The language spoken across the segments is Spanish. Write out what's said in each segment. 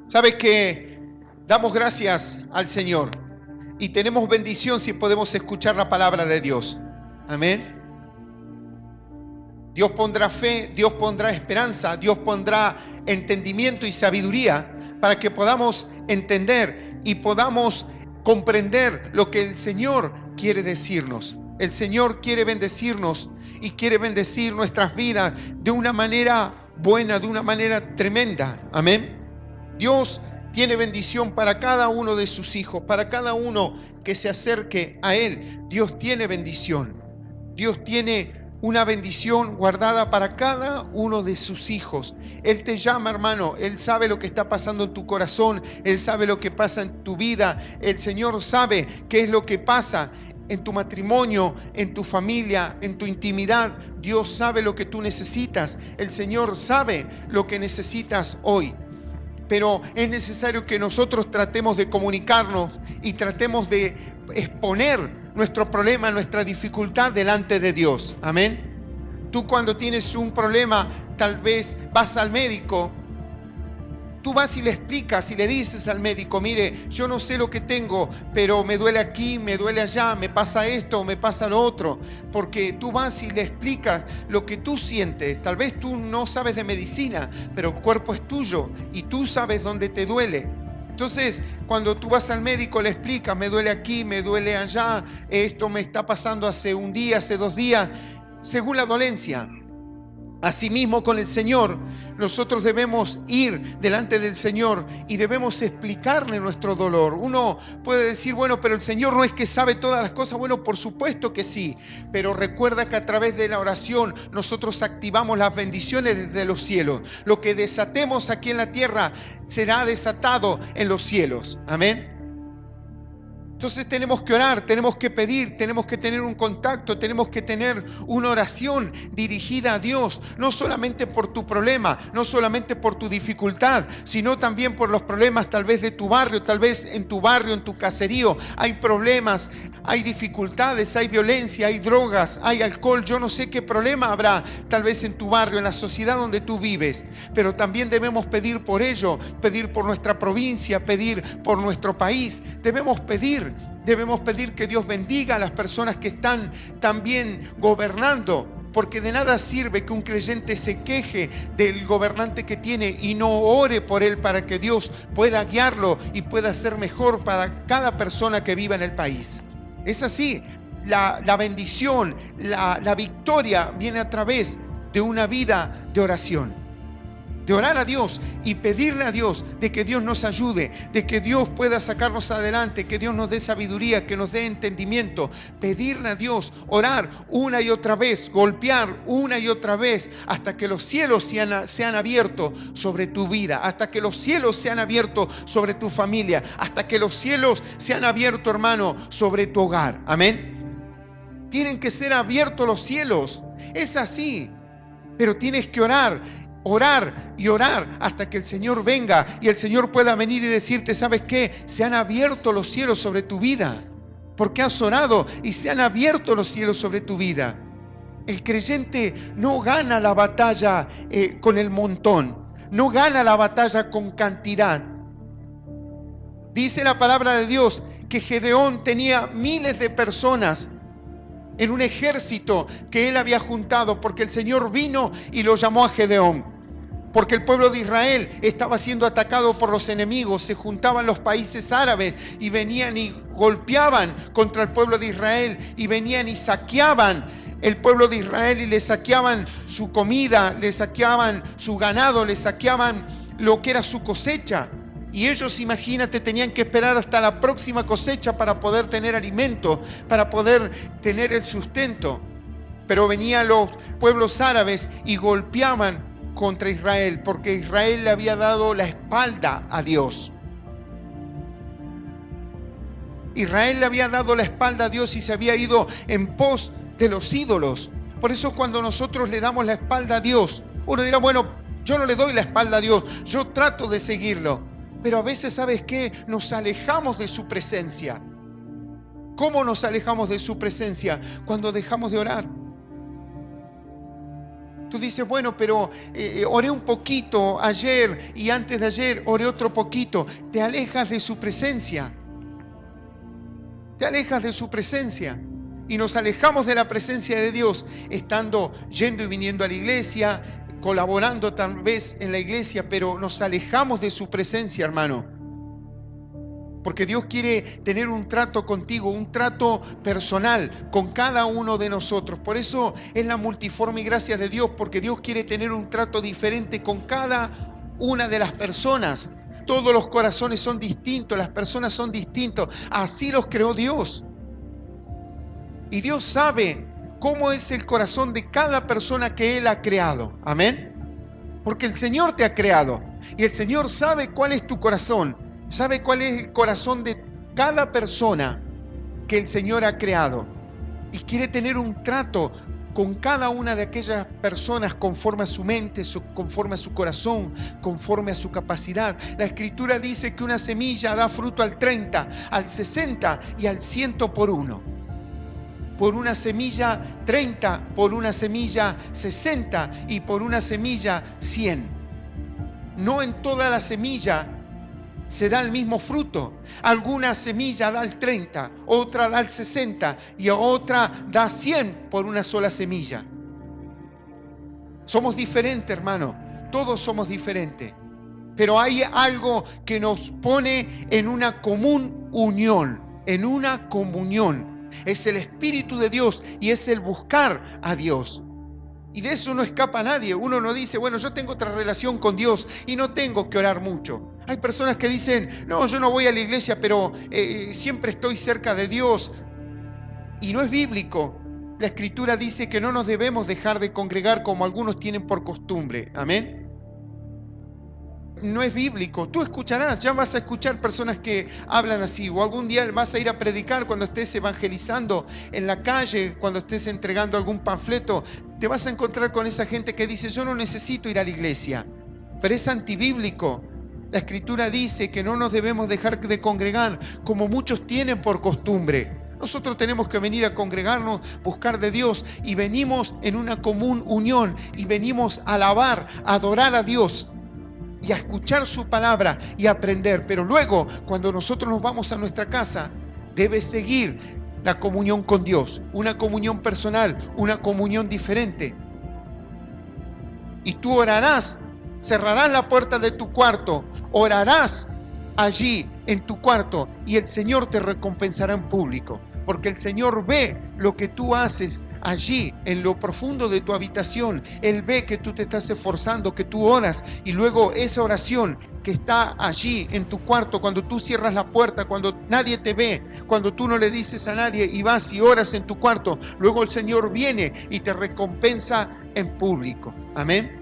Sabes que damos gracias al Señor y tenemos bendición si podemos escuchar la palabra de Dios. Amén. Dios pondrá fe, Dios pondrá esperanza, Dios pondrá entendimiento y sabiduría para que podamos entender y podamos comprender lo que el Señor quiere decirnos. El Señor quiere bendecirnos y quiere bendecir nuestras vidas de una manera buena, de una manera tremenda. Amén. Dios tiene bendición para cada uno de sus hijos, para cada uno que se acerque a Él. Dios tiene bendición. Dios tiene una bendición guardada para cada uno de sus hijos. Él te llama, hermano. Él sabe lo que está pasando en tu corazón. Él sabe lo que pasa en tu vida. El Señor sabe qué es lo que pasa en tu matrimonio, en tu familia, en tu intimidad. Dios sabe lo que tú necesitas. El Señor sabe lo que necesitas hoy. Pero es necesario que nosotros tratemos de comunicarnos y tratemos de exponer nuestro problema, nuestra dificultad delante de Dios. Amén. Tú cuando tienes un problema, tal vez vas al médico. Tú vas y le explicas y le dices al médico: mire, yo no sé lo que tengo, pero me duele aquí, me duele allá, me pasa esto, me pasa lo otro. Porque tú vas y le explicas lo que tú sientes. Tal vez tú no sabes de medicina, pero el cuerpo es tuyo y tú sabes dónde te duele. Entonces, cuando tú vas al médico, le explicas: me duele aquí, me duele allá, esto me está pasando hace un día, hace 2 días, según la dolencia. Asimismo, con el Señor, nosotros debemos ir delante del Señor y debemos explicarle nuestro dolor. Uno puede decir: bueno, pero el Señor no es que sabe todas las cosas. Bueno, por supuesto que sí, pero recuerda que a través de la oración nosotros activamos las bendiciones desde los cielos. Lo que desatemos aquí en la tierra será desatado en los cielos. Amén. Entonces tenemos que orar, tenemos que pedir, tenemos que tener un contacto, tenemos que tener una oración dirigida a Dios, no solamente por tu problema, no solamente por tu dificultad, sino también por los problemas tal vez de tu barrio, tal vez en tu barrio, en tu caserío, hay problemas, hay dificultades, hay violencia, hay drogas, hay alcohol, yo no sé qué problema habrá tal vez en tu barrio, en la sociedad donde tú vives, pero también debemos pedir por ello, pedir por nuestra provincia, pedir por nuestro país, debemos pedir que Dios bendiga a las personas que están también gobernando, porque de nada sirve que un creyente se queje del gobernante que tiene y no ore por él para que Dios pueda guiarlo y pueda ser mejor para cada persona que viva en el país. Es así, la bendición, la victoria viene a través de una vida de oración. De orar a Dios y pedirle a Dios de que Dios nos ayude, de que Dios pueda sacarnos adelante, que Dios nos dé sabiduría, que nos dé entendimiento. Pedirle a Dios, orar una y otra vez, golpear una y otra vez hasta que los cielos sean abiertos sobre tu vida, hasta que los cielos sean abiertos sobre tu familia, hasta que los cielos sean abiertos, hermano, sobre tu hogar. Amén. Tienen que ser abiertos los cielos. Es así. Pero tienes que orar y orar hasta que el Señor venga y el Señor pueda venir y decirte: ¿sabes qué? Se han abierto los cielos sobre tu vida, porque has orado y se han abierto los cielos sobre tu vida. El creyente no gana la batalla con el montón, no gana la batalla con cantidad. Dice la palabra de Dios que Gedeón tenía miles de personas en un ejército que él había juntado, porque el Señor vino y lo llamó a Gedeón. Porque el pueblo de Israel estaba siendo atacado por los enemigos. Se juntaban los países árabes y venían y golpeaban contra el pueblo de Israel. Y venían y saqueaban el pueblo de Israel y le saqueaban su comida, le saqueaban su ganado, le saqueaban lo que era su cosecha. Y ellos, imagínate, tenían que esperar hasta la próxima cosecha para poder tener alimento, para poder tener el sustento. Pero venían los pueblos árabes y golpeaban contra Israel, porque Israel le había dado la espalda a Dios. Israel le había dado la espalda a Dios y se había ido en pos de los ídolos. Por eso cuando nosotros le damos la espalda a Dios, uno dirá: bueno, yo no le doy la espalda a Dios, yo trato de seguirlo. Pero a veces, ¿sabes qué? Nos alejamos de su presencia. ¿Cómo nos alejamos de su presencia? Cuando dejamos de orar. Tú dices, bueno, pero oré un poquito ayer y antes de ayer oré otro poquito. Te alejas de su presencia. Te alejas de su presencia. Y nos alejamos de la presencia de Dios, estando yendo y viniendo a la iglesia, colaborando tal vez en la iglesia, pero nos alejamos de su presencia, hermano. Porque Dios quiere tener un trato contigo, un trato personal con cada uno de nosotros. Por eso es la multiforme gracia de Dios, porque Dios quiere tener un trato diferente con cada una de las personas. Todos los corazones son distintos, las personas son distintos. Así los creó Dios. Y Dios sabe cómo es el corazón de cada persona que Él ha creado. Amén. Porque el Señor te ha creado. Y el Señor sabe cuál es tu corazón. Sabe cuál es el corazón de cada persona que el Señor ha creado. Y quiere tener un trato con cada una de aquellas personas conforme a su mente, conforme a su corazón, conforme a su capacidad. La Escritura dice que una semilla da fruto al 30, al 60 y al 100 por uno. Por una semilla 30, por una semilla 60 y por una semilla 100. No en toda la semilla se da el mismo fruto. Alguna semilla da el 30, otra da el 60 y otra da 100 por una sola semilla. Somos diferentes, hermano. Todos somos diferentes. Pero hay algo que nos pone en una común unión, en una comunión. Es el Espíritu de Dios y es el buscar a Dios. Y de eso no escapa nadie. Uno no dice, bueno, yo tengo otra relación con Dios y no tengo que orar mucho. Hay personas que dicen, no, yo no voy a la iglesia, pero siempre estoy cerca de Dios. Y no es bíblico. La Escritura dice que no nos debemos dejar de congregar como algunos tienen por costumbre. Amén. No es bíblico. Tú escucharás, ya vas a escuchar personas que hablan así, o algún día vas a ir a predicar cuando estés evangelizando en la calle, cuando estés entregando algún panfleto, te vas a encontrar con esa gente que dice, yo no necesito ir a la iglesia, pero es antibíblico. La Escritura dice que no nos debemos dejar de congregar como muchos tienen por costumbre. Nosotros tenemos que venir a congregarnos, buscar de Dios, y venimos en una común unión y venimos a alabar, a adorar a Dios y a escuchar su palabra y a aprender. Pero luego, cuando nosotros nos vamos a nuestra casa, debe seguir la comunión con Dios, una comunión personal, una comunión diferente. Y tú orarás, cerrarás la puerta de tu cuarto, orarás allí en tu cuarto y el Señor te recompensará en público. Porque el Señor ve lo que tú haces allí, en lo profundo de tu habitación. Él ve que tú te estás esforzando, que tú oras. Y luego esa oración que está allí en tu cuarto, cuando tú cierras la puerta, cuando nadie te ve, cuando tú no le dices a nadie y vas y oras en tu cuarto, luego el Señor viene y te recompensa en público. Amén.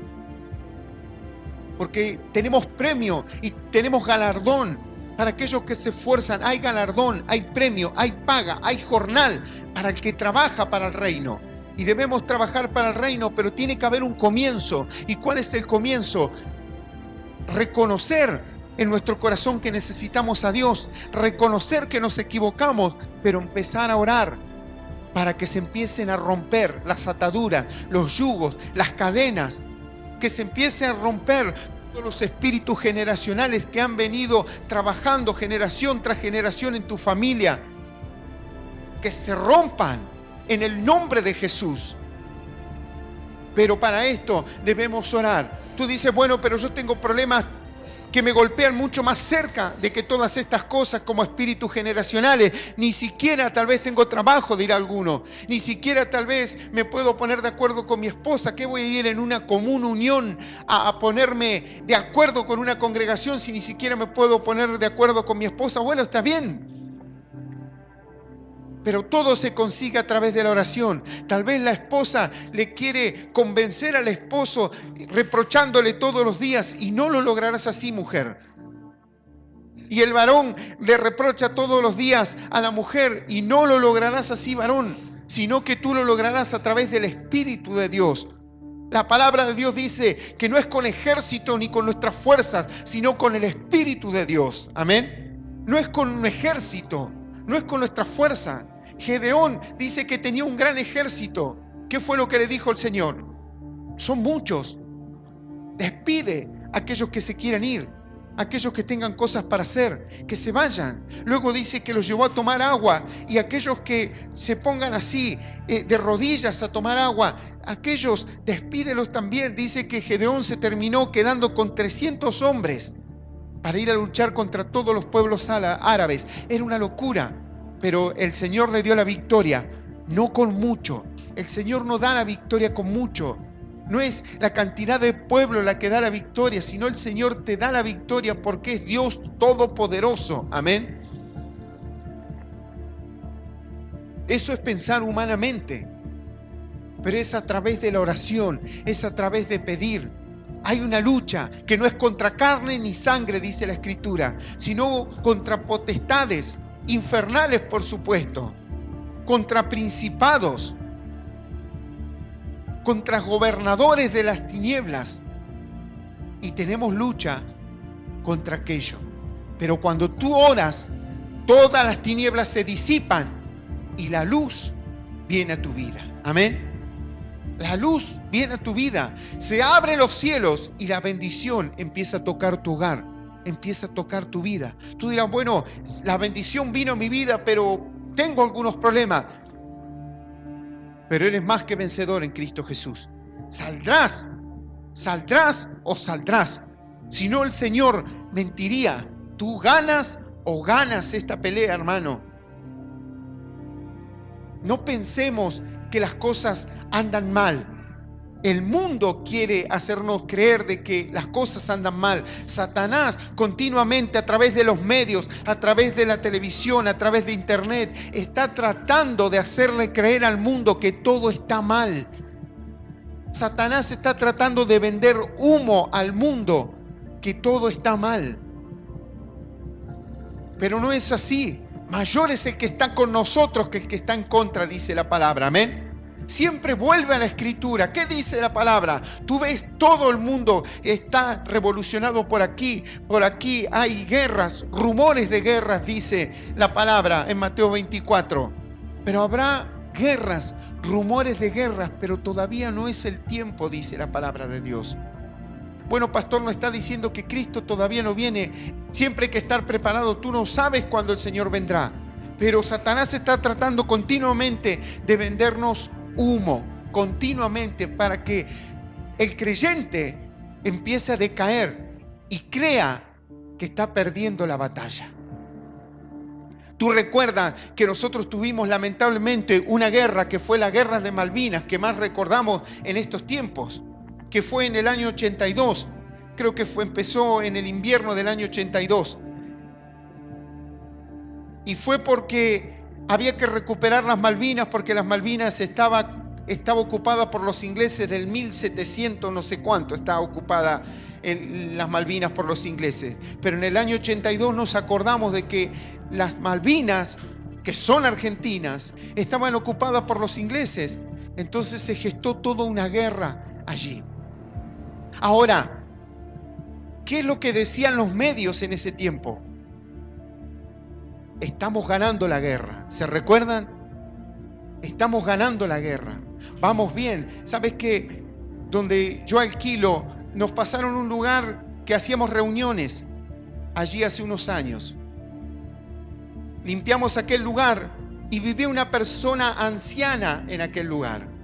Porque tenemos premio y tenemos galardón. Para aquellos que se esfuerzan, hay galardón, hay premio, hay paga, hay jornal para el que trabaja para el reino. Y debemos trabajar para el reino, pero tiene que haber un comienzo. ¿Y cuál es el comienzo? Reconocer en nuestro corazón que necesitamos a Dios, reconocer que nos equivocamos, pero empezar a orar para que se empiecen a romper las ataduras, los yugos, las cadenas, que se empiece a romper los espíritus generacionales que han venido trabajando generación tras generación en tu familia, que se rompan en el nombre de Jesús. Pero para esto debemos orar. Tú dices, bueno, pero yo tengo problemas que me golpean mucho más cerca de que todas estas cosas como espíritus generacionales. Ni siquiera tal vez tengo trabajo, dirá alguno. Ni siquiera tal vez me puedo poner de acuerdo con mi esposa. ¿Qué voy a ir en una común unión a ponerme de acuerdo con una congregación si ni siquiera me puedo poner de acuerdo con mi esposa? Bueno, está bien. Pero todo se consigue a través de la oración. Tal vez la esposa le quiere convencer al esposo reprochándole todos los días y no lo lograrás así, mujer. Y el varón le reprocha todos los días a la mujer y no lo lograrás así, varón, sino que tú lo lograrás a través del Espíritu de Dios. La palabra de Dios dice que no es con ejército ni con nuestras fuerzas, sino con el Espíritu de Dios. Amén. No es con un ejército, no es con nuestra fuerza. Gedeón dice que tenía un gran ejército. ¿Qué fue lo que le dijo el Señor? son muchos. Despide a aquellos que se quieran ir, aquellos que tengan cosas para hacer, que se vayan. Luego dice que los llevó a tomar agua, y aquellos que se pongan así, de rodillas a tomar agua, aquellos despídelos también. Dice que Gedeón se terminó quedando con 300 hombres para ir a luchar contra todos los pueblos árabes. Era una locura, pero el Señor le dio la victoria, no con mucho. El Señor no da la victoria con mucho. No es la cantidad de pueblo la que da la victoria, sino el Señor te da la victoria porque es Dios todopoderoso. Amén. Eso es pensar humanamente, pero es a través de la oración, es a través de pedir. Hay una lucha que no es contra carne ni sangre, dice la Escritura, sino contra potestades infernales, por supuesto, contra principados, contra gobernadores de las tinieblas, y tenemos lucha contra aquello. Pero cuando tú oras, todas las tinieblas se disipan y la luz viene a tu vida. Amén. La luz viene a tu vida, se abren los cielos y la bendición empieza a tocar tu hogar, empieza a tocar tu vida. Tú dirás, bueno, la bendición vino a mi vida, pero tengo algunos problemas. Pero eres más que vencedor en Cristo Jesús. Saldrás o saldrás. Si no, el Señor mentiría. Tú ganas o ganas esta pelea, hermano. No pensemos que las cosas andan mal. El mundo quiere hacernos creer de que las cosas andan mal. Satanás continuamente, a través de los medios, a través de la televisión, a través de internet, está tratando de hacerle creer al mundo que todo está mal. Satanás está tratando de vender humo al mundo, que todo está mal. Pero no es así. Mayor es el que está con nosotros que el que está en contra, dice la palabra. Amén. Siempre vuelve a la Escritura. ¿Qué dice la palabra? Tú ves, todo el mundo está revolucionado por aquí hay guerras, rumores de guerras, dice la palabra en Mateo 24. Pero habrá guerras, rumores de guerras, pero todavía no es el tiempo, dice la palabra de Dios. Bueno, pastor, no está diciendo que Cristo todavía no viene. Siempre hay que estar preparado. Tú no sabes cuándo el Señor vendrá. Pero Satanás está tratando continuamente de vendernos humo, continuamente, para que el creyente empiece a decaer y crea que está perdiendo la batalla. Tú recuerdas que nosotros tuvimos lamentablemente una guerra que fue la guerra de Malvinas, que más recordamos en estos tiempos, que fue en el año 82. Creo que empezó en el invierno del año 82. Y fue porque había que recuperar las Malvinas, porque las Malvinas estaba ocupada por los ingleses del 1700, no sé cuánto, estaba ocupada en las Malvinas por los ingleses. Pero en el año 82 nos acordamos de que las Malvinas, que son argentinas, estaban ocupadas por los ingleses. Entonces se gestó toda una guerra allí. Ahora, ¿qué es lo que decían los medios en ese tiempo? Estamos ganando la guerra. ¿Se recuerdan? Estamos ganando la guerra. Vamos bien. ¿Sabes qué? Donde yo alquilo, nos pasaron un lugar que hacíamos reuniones allí hace unos años. Limpiamos aquel lugar y vivía una persona anciana en aquel lugar.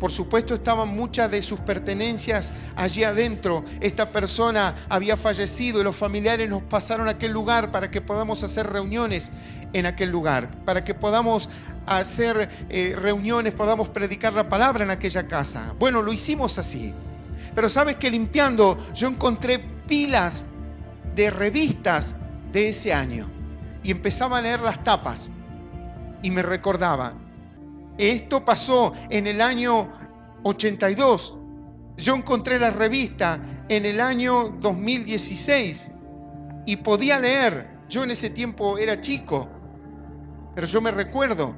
Por supuesto, estaban muchas de sus pertenencias allí adentro. Esta persona había fallecido y los familiares nos pasaron a aquel lugar para que podamos hacer reuniones en aquel lugar, para que podamos hacer reuniones, podamos predicar la palabra en aquella casa. Bueno, lo hicimos así. Pero sabes que limpiando yo encontré pilas de revistas de ese año y empezaba a leer las tapas y me recordaba. Esto pasó en el año 82. Yo encontré la revista en el año 2016 y podía leer. Yo en ese tiempo era chico, pero yo me recuerdo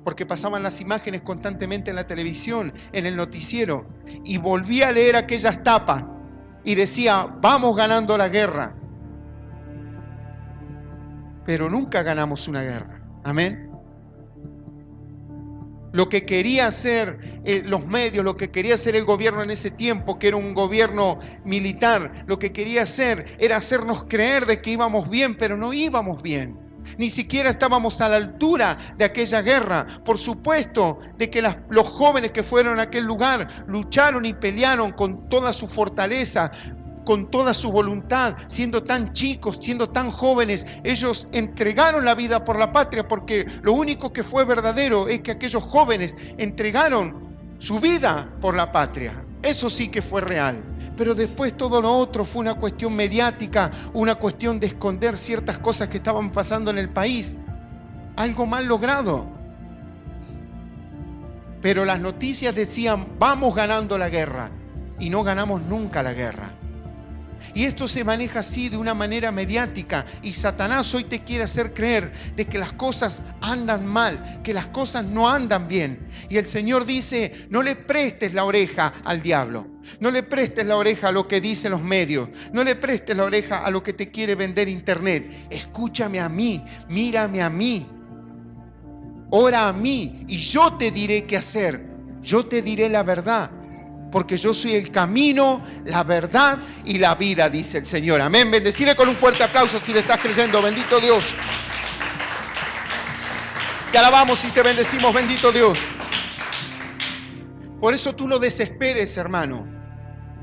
porque pasaban las imágenes constantemente en la televisión, en el noticiero, y volví a leer aquellas tapas y decía, vamos ganando la guerra. Pero nunca ganamos una guerra. Amén. Lo que quería hacer los medios, lo que quería hacer el gobierno en ese tiempo, que era un gobierno militar, lo que quería hacer era hacernos creer de que íbamos bien, pero no íbamos bien. Ni siquiera estábamos a la altura de aquella guerra. Por supuesto de que los jóvenes que fueron a aquel lugar lucharon y pelearon con toda su fortaleza, con toda su voluntad, siendo tan chicos, siendo tan jóvenes. Ellos entregaron la vida por la patria, porque lo único que fue verdadero es que aquellos jóvenes entregaron su vida por la patria. Eso sí que fue real. Pero después todo lo otro fue una cuestión mediática, una cuestión de esconder ciertas cosas que estaban pasando en el país. Algo mal logrado. Pero las noticias decían, vamos ganando la guerra. Y no ganamos nunca la guerra. Y esto se maneja así de una manera mediática. Y Satanás hoy te quiere hacer creer de que las cosas andan mal, que las cosas no andan bien. Y el Señor dice, no le prestes la oreja al diablo. No le prestes la oreja a lo que dicen los medios. No le prestes la oreja a lo que te quiere vender internet. Escúchame a mí, mírame a mí. Ora a mí y yo te diré qué hacer. Yo te diré la verdad. Porque yo soy el camino, la verdad y la vida, dice el Señor. Amén. Bendecirle con un fuerte aplauso si le estás creyendo. Bendito Dios. Te alabamos y te bendecimos, bendito Dios. Por eso tú no desesperes, hermano.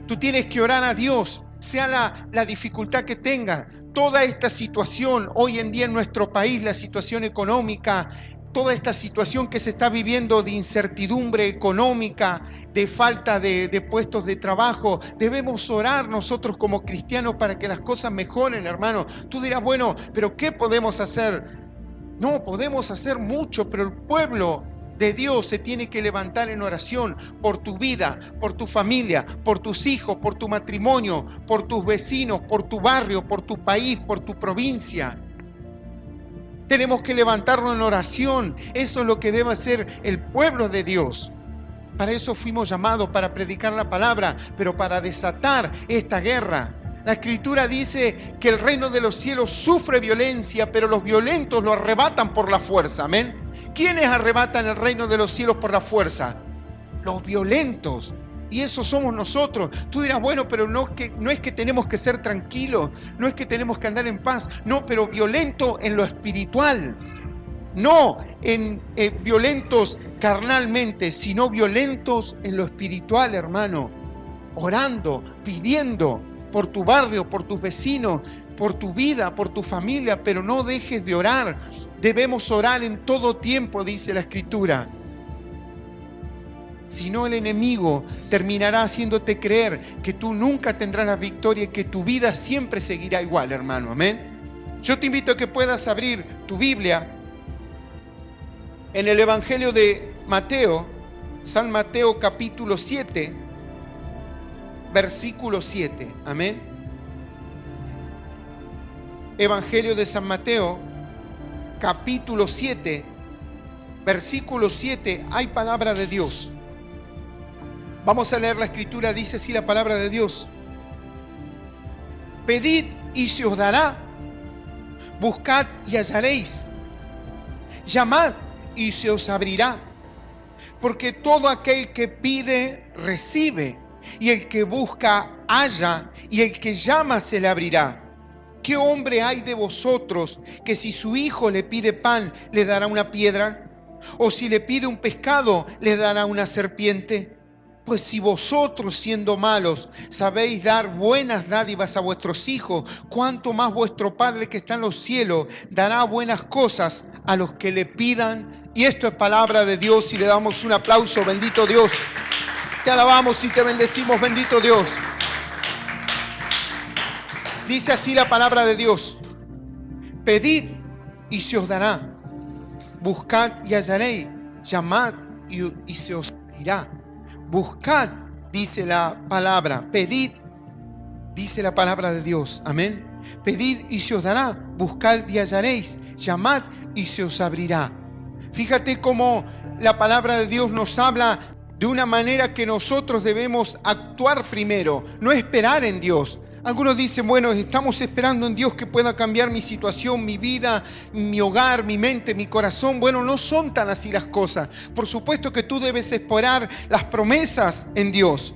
Tú tienes que orar a Dios, sea la dificultad que tenga. Toda esta situación hoy en día en nuestro país, la situación económica, toda esta situación que se está viviendo de incertidumbre económica, de falta de puestos de trabajo, debemos orar nosotros como cristianos para que las cosas mejoren, hermano. Tú dirás, bueno, pero ¿qué podemos hacer? No, podemos hacer mucho, pero el pueblo de Dios se tiene que levantar en oración por tu vida, por tu familia, por tus hijos, por tu matrimonio, por tus vecinos, por tu barrio, por tu país, por tu provincia. Tenemos que levantarnos en oración. Eso es lo que debe hacer el pueblo de Dios. Para eso fuimos llamados, para predicar la palabra, pero para desatar esta guerra. La Escritura dice que el reino de los cielos sufre violencia, pero los violentos lo arrebatan por la fuerza. Amén. ¿Quiénes arrebatan el reino de los cielos por la fuerza? Los violentos. Y eso somos nosotros. Tú dirás, bueno, pero no es que tenemos que ser tranquilos, no es que tenemos que andar en paz. No, pero violento en lo espiritual. No en violentos carnalmente, sino violentos en lo espiritual, hermano. Orando, pidiendo por tu barrio, por tus vecinos, por tu vida, por tu familia, pero no dejes de orar. Debemos orar en todo tiempo, dice la Escritura. Si no, el enemigo terminará haciéndote creer que tú nunca tendrás la victoria y que tu vida siempre seguirá igual, hermano. Amén. Yo te invito a que puedas abrir tu Biblia en el Evangelio de Mateo, San Mateo capítulo 7, versículo 7. Amén. Evangelio de San Mateo, capítulo 7, versículo 7, hay palabra de Dios. Vamos a leer la Escritura, dice así la palabra de Dios. Pedid y se os dará, buscad y hallaréis, llamad y se os abrirá, porque todo aquel que pide, recibe, y el que busca, halla, y el que llama, se le abrirá. ¿Qué hombre hay de vosotros que si su hijo le pide pan, le dará una piedra? ¿O si le pide un pescado, le dará una serpiente? Pues si vosotros, siendo malos, sabéis dar buenas dádivas a vuestros hijos, cuánto más vuestro Padre que está en los cielos dará buenas cosas a los que le pidan. Y esto es palabra de Dios y le damos un aplauso. Bendito Dios. Te alabamos y te bendecimos, bendito Dios. Dice así la palabra de Dios. Pedid y se os dará. Buscad y hallaréis. Llamad y se os abrirá. Buscad, dice la palabra. Pedid, dice la palabra de Dios. Amén. Pedid y se os dará. Buscad y hallaréis. Llamad y se os abrirá. Fíjate cómo la palabra de Dios nos habla de una manera que nosotros debemos actuar primero, no esperar en Dios. Algunos dicen, bueno, estamos esperando en Dios que pueda cambiar mi situación, mi vida, mi hogar, mi mente, mi corazón. Bueno, no son tan así las cosas. Por supuesto que tú debes esperar las promesas en Dios.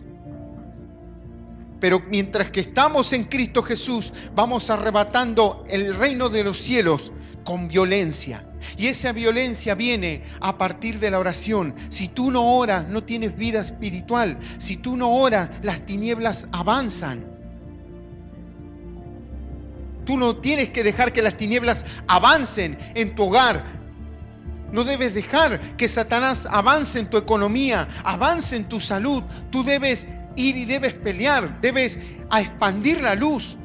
Pero mientras que estamos en Cristo Jesús, vamos arrebatando el reino de los cielos con violencia. Y esa violencia viene a partir de la oración. Si tú no oras, no tienes vida espiritual. Si tú no oras, las tinieblas avanzan. Tú no tienes que dejar que las tinieblas avancen en tu hogar. No debes dejar que Satanás avance en tu economía, avance en tu salud. Tú debes ir y debes pelear, debes expandir la luz.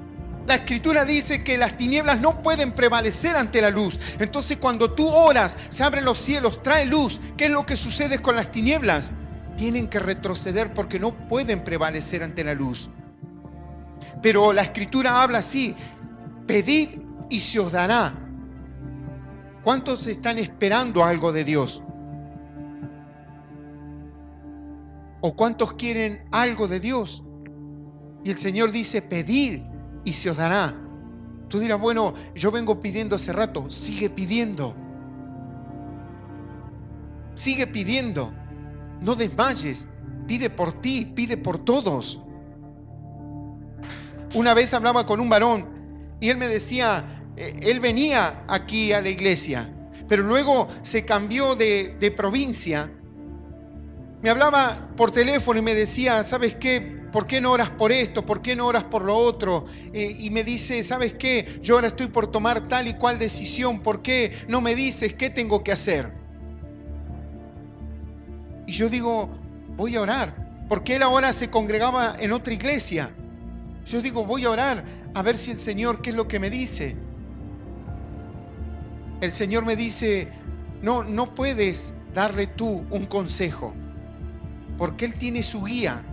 La Escritura dice que las tinieblas no pueden prevalecer ante la luz. Entonces, cuando tú oras, se abren los cielos, trae luz. ¿Qué es lo que sucede con las tinieblas? Tienen que retroceder porque no pueden prevalecer ante la luz. Pero la Escritura habla así: pedid y se os dará. ¿Cuántos están esperando algo de Dios? ¿O cuántos quieren algo de Dios? Y el Señor dice, pedid y se os dará. Tú dirás, bueno, yo vengo pidiendo hace rato. Sigue pidiendo. Sigue pidiendo. No desmayes. Pide por ti, pide por todos. Una vez hablaba con un varón y él me decía, él venía aquí a la iglesia, pero luego se cambió de provincia. Me hablaba por teléfono y me decía, ¿sabes qué? ¿Por qué no oras por esto? ¿Por qué no oras por lo otro? Y me dice, ¿sabes qué? Yo ahora estoy por tomar tal y cual decisión. ¿Por qué no me dices qué tengo que hacer? Y yo digo, voy a orar. Porque él ahora se congregaba en otra iglesia. Yo digo, voy a orar a ver si el Señor, ¿qué es lo que me dice? El Señor me dice, no puedes darle tú un consejo, porque Él tiene su guía.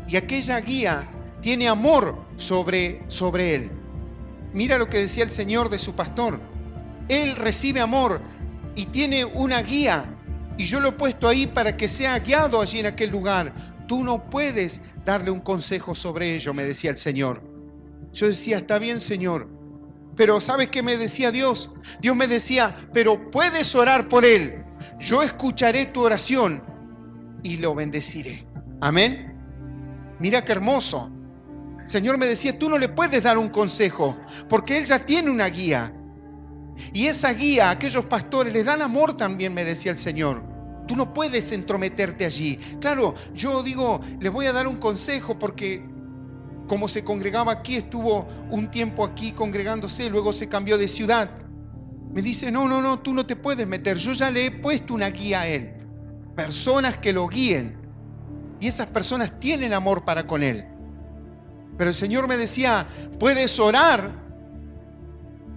Y aquella guía tiene amor sobre Él. Mira lo que decía el Señor de su pastor. Él recibe amor y tiene una guía. Y yo lo he puesto ahí para que sea guiado allí en aquel lugar. Tú no puedes darle un consejo sobre ello, me decía el Señor. Yo decía, está bien, Señor. Pero ¿sabes qué me decía Dios? Dios me decía, pero puedes orar por él. Yo escucharé tu oración y lo bendeciré. Amén. Mira qué hermoso. El Señor me decía, tú no le puedes dar un consejo, porque él ya tiene una guía. Y esa guía, aquellos pastores les dan amor también, me decía el Señor. Tú no puedes entrometerte allí. Claro, yo digo, le voy a dar un consejo porque como se congregaba aquí, estuvo un tiempo aquí congregándose, luego se cambió de ciudad. Me dice, no, tú no te puedes meter. Yo ya le he puesto una guía a él. Personas que lo guíen. Y esas personas tienen amor para con él. Pero el Señor me decía, puedes orar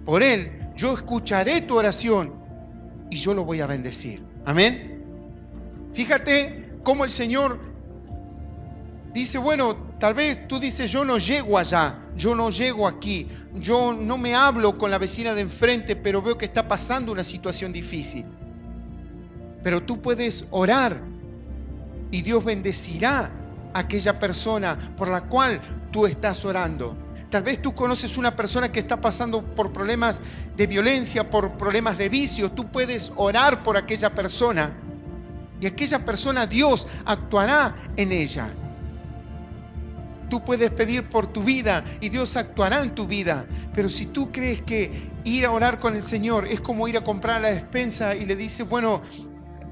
por él. Yo escucharé tu oración y yo lo voy a bendecir. Amén. Fíjate cómo el Señor dice, bueno, tal vez tú dices, yo no llego allá, yo no llego aquí, yo no me hablo con la vecina de enfrente, pero veo que está pasando una situación difícil. Pero tú puedes orar y Dios bendecirá a aquella persona por la cual tú estás orando. Tal vez tú conoces una persona que está pasando por problemas de violencia, por problemas de vicio. Tú puedes orar por aquella persona y aquella persona Dios actuará en ella. Tú puedes pedir por tu vida y Dios actuará en tu vida. Pero si tú crees que ir a orar con el Señor es como ir a comprar a la despensa y le dices, bueno,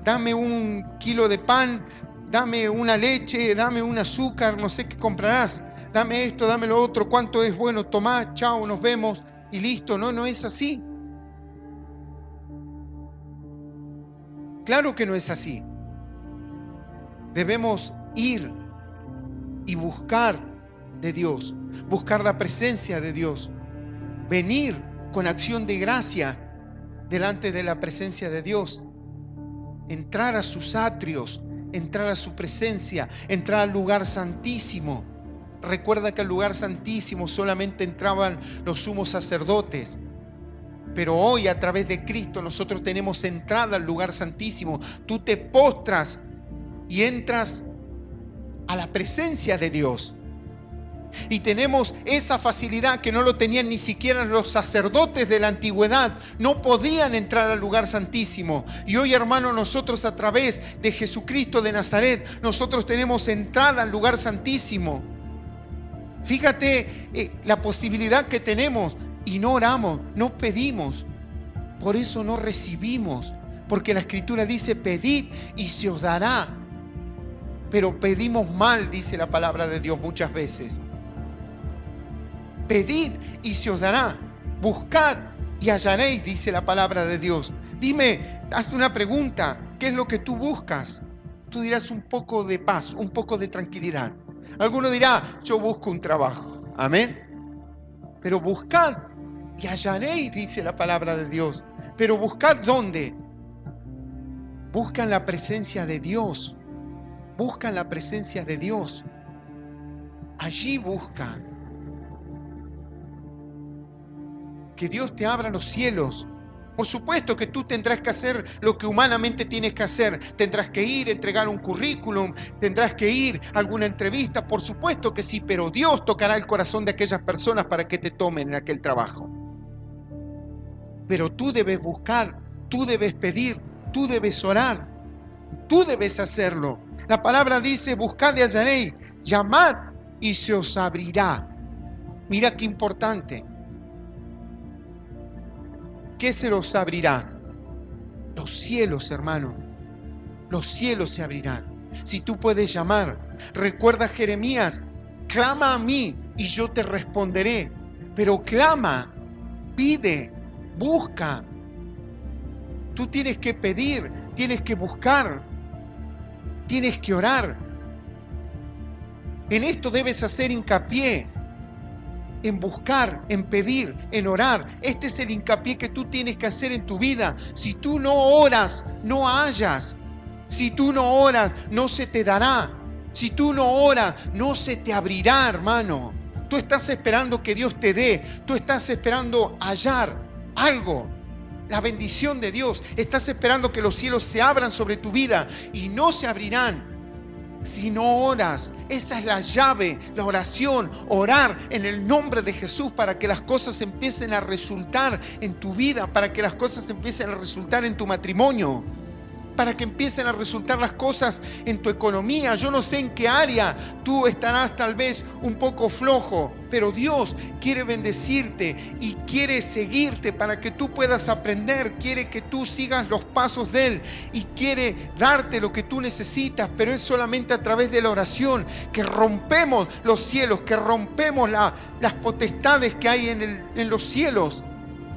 dame un kilo de pan, dame una leche, dame un azúcar, no sé qué comprarás. Dame esto, dame lo otro, cuánto es, bueno, tomá, chao, nos vemos y listo. No es así. Claro que no es así. Debemos ir y buscar de Dios, buscar la presencia de Dios, venir con acción de gracia delante de la presencia de Dios, entrar a sus atrios, entrar a su presencia, entrar al lugar santísimo. Recuerda que al lugar santísimo solamente entraban los sumos sacerdotes, pero hoy a través de Cristo nosotros tenemos entrada al lugar santísimo. Tú te postras y entras a la presencia de Dios. Y tenemos esa facilidad que no lo tenían ni siquiera los sacerdotes de la antigüedad. No podían entrar al lugar santísimo. Y hoy, hermano, nosotros a través de Jesucristo de Nazaret, nosotros tenemos entrada al lugar santísimo. Fíjate la posibilidad que tenemos y no oramos, no pedimos. Por eso no recibimos. Porque la Escritura dice, pedid y se os dará. Pero pedimos mal, dice la palabra de Dios muchas veces. Pedid y se os dará. Buscad y hallaréis, dice la palabra de Dios. Dime, haz una pregunta. ¿Qué es lo que tú buscas? Tú dirás un poco de paz, un poco de tranquilidad. Alguno dirá, yo busco un trabajo. Amén. Pero buscad y hallaréis, dice la palabra de Dios. Pero buscad ¿dónde? Buscan la presencia de Dios. Buscan la presencia de Dios. Allí busca. Que Dios te abra los cielos. Por supuesto que tú tendrás que hacer lo que humanamente tienes que hacer. Tendrás que ir, entregar un currículum. Tendrás que ir a alguna entrevista. Por supuesto que sí, pero Dios tocará el corazón de aquellas personas para que te tomen en aquel trabajo. Pero tú debes buscar, tú debes pedir, tú debes orar. Tú debes hacerlo. La palabra dice, buscad y hallaréis, llamad y se os abrirá. Mira qué importante. ¿Qué se los abrirá? Los cielos, hermano. Los cielos se abrirán. Si tú puedes llamar, recuerda Jeremías, clama a mí y yo te responderé. Pero clama, pide, busca. Tú tienes que pedir, tienes que buscar. Tienes que orar. En esto debes hacer hincapié. En buscar, en pedir, en orar. Este es el hincapié que tú tienes que hacer en tu vida. Si tú no oras, no hallas. Si tú no oras, no se te dará. Si tú no oras, no se te abrirá, hermano. Tú estás esperando que Dios te dé. Tú estás esperando hallar algo. La bendición de Dios. Estás esperando que los cielos se abran sobre tu vida y no se abrirán si no oras. Esa es la llave, la oración, orar en el nombre de Jesús para que las cosas empiecen a resultar en tu vida, para que las cosas empiecen a resultar en tu matrimonio, para que empiecen a resultar las cosas en tu economía. Yo no sé en qué área tú estarás tal vez un poco flojo, pero Dios quiere bendecirte y quiere seguirte para que tú puedas aprender. Quiere que tú sigas los pasos de Él y quiere darte lo que tú necesitas, pero es solamente a través de la oración que rompemos los cielos, que rompemos las potestades que hay en los cielos,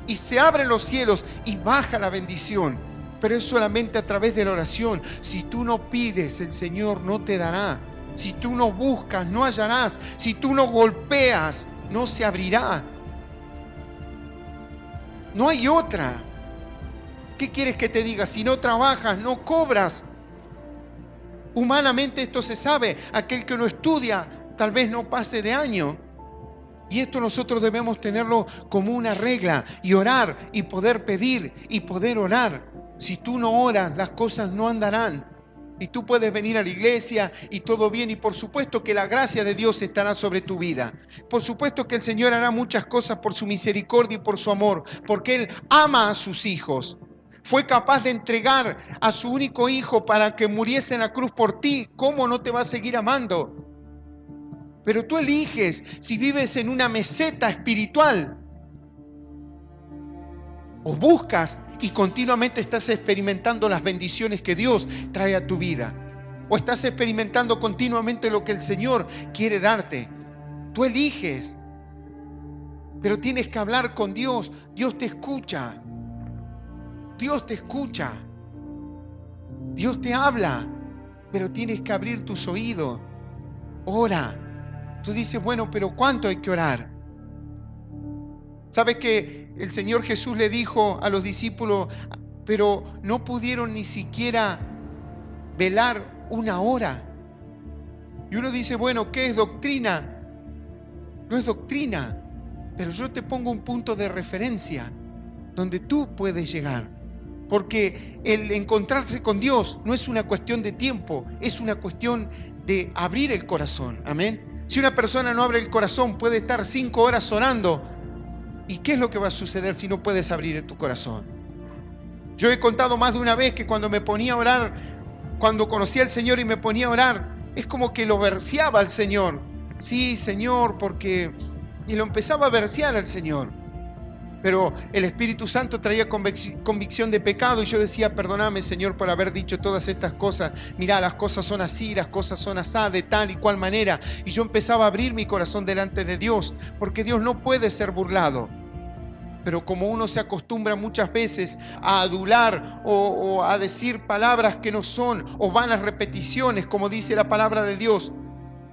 y se abren los cielos y baja la bendición. Pero es solamente a través de la oración. Si tú no pides, el Señor no te dará. Si tú no buscas, no hallarás. Si tú no golpeas, no se abrirá. No hay otra. ¿Qué quieres que te diga? Si no trabajas, no cobras. Humanamente esto se sabe. Aquel que no estudia, tal vez no pase de año. Y esto nosotros debemos tenerlo como una regla. Y orar, y poder pedir, y poder orar. Si tú no oras, las cosas no andarán. Y tú puedes venir a la iglesia y todo bien. Y por supuesto que la gracia de Dios estará sobre tu vida. Por supuesto que el Señor hará muchas cosas por su misericordia y por su amor. Porque Él ama a sus hijos. Fue capaz de entregar a su único hijo para que muriese en la cruz por ti. ¿Cómo no te va a seguir amando? Pero tú eliges si vives en una meseta espiritual o buscas y continuamente estás experimentando las bendiciones que Dios trae a tu vida, o estás experimentando continuamente lo que el Señor quiere darte. Tú eliges, pero tienes que hablar con Dios. Dios te escucha. Dios te escucha. Dios te habla, pero tienes que abrir tus oídos. Ora. Tú dices, bueno, pero ¿cuánto hay que orar? ¿Sabes que el Señor Jesús le dijo a los discípulos, pero no pudieron ni siquiera velar una hora? Y uno dice, bueno, ¿qué es doctrina? No es doctrina, pero yo te pongo un punto de referencia donde tú puedes llegar. Porque el encontrarse con Dios no es una cuestión de tiempo, es una cuestión de abrir el corazón. Amén. Si una persona no abre el corazón, puede estar 5 horas orando. ¿Y qué es lo que va a suceder si no puedes abrir tu corazón? Yo he contado más de una vez que cuando me ponía a orar, cuando conocí al Señor y me ponía a orar, es como que lo verseaba al Señor. Sí, Señor, porque... Y lo empezaba a versear al Señor. Pero el Espíritu Santo traía convicción de pecado y yo decía, perdóname, Señor, por haber dicho todas estas cosas. Mirá, las cosas son así, las cosas son así, de tal y cual manera. Y yo empezaba a abrir mi corazón delante de Dios, porque Dios no puede ser burlado. Pero como uno se acostumbra muchas veces a adular o a decir palabras que no son, o vanas repeticiones, como dice la palabra de Dios,